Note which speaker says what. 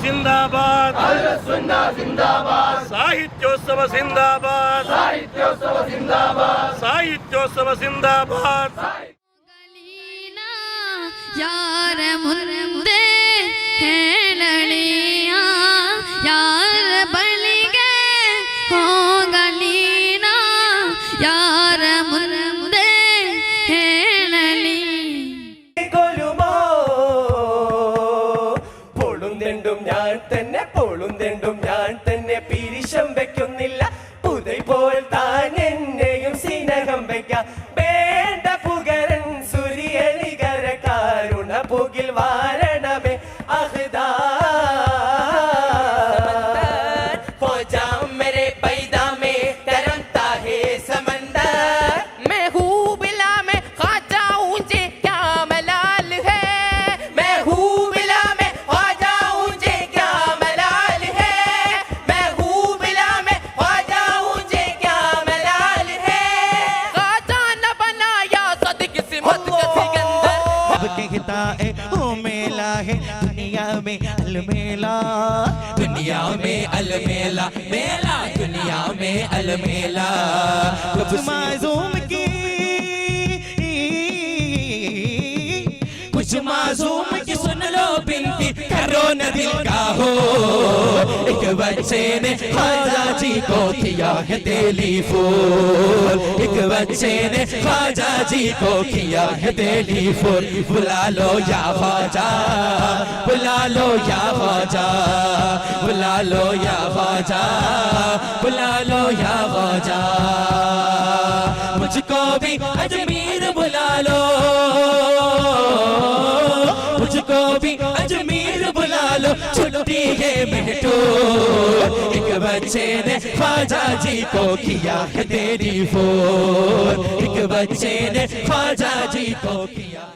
Speaker 1: जिंदाबाद, साहित्योत्सव जिंदाबाद, साहित्योत्सव जिंदाबाद।
Speaker 2: यार मुंदे हेललिया यार बलिगे होगलीना यार मुंदे हेलली
Speaker 3: കൊലുമോ പൊളുന്തെണ്ടും ഞാൻ തന്നെ പൊളുന്തെണ്ടും ഞാൻ തന്നെ പിരിശം വെക്കുന്നില്ല പുതൈ പോൽ താൻ എന്നെയും സ്നേഹം വെക്കാം വേണ്ട പുകരൻ സുരിയലികര കാരുണ പുകിൽ വാരണമേ അഹ്ദാ मेरे पैदा में तरमता है समंदर मैं हूँ बिला में ख्वाजा ऊंचे क्या मलाल है मैं हूँ बिला में ख्वाजा ऊंचे क्या मलाल है मैं हूँ बिला में ख्वाजा ऊंचे क्या मलाल है ख्वाजा न बनाया सद किसी मत का सिकंदर
Speaker 4: अब कहता है ओ मेला है दुनिया में अलमेला
Speaker 5: दुनिया में अलमेला मेला दुनिया में अलमेला
Speaker 4: कुछ मासूम की
Speaker 5: कुछ मासूम की सुन लो बिनती करो न दिल का हो एक बच्चे ने ख्वाजा जी को किया है टेलीफोन एक बच्चे ने ख्वाजा जी को किया है टेलीफोन बुला लो या ख्वाजा बुला लो या ख्वाजा बुला लो या ख्वाजा बुला लो या ख्वाजा मुझको भी अजमीर बुला लो मुझको भी अजमीर बुला लो छुट्टी है मेटो एक बच्चे ने ख्वाजा जी को किया है तेरी फोन एक बच्चे ने ख्वाजा जी को किया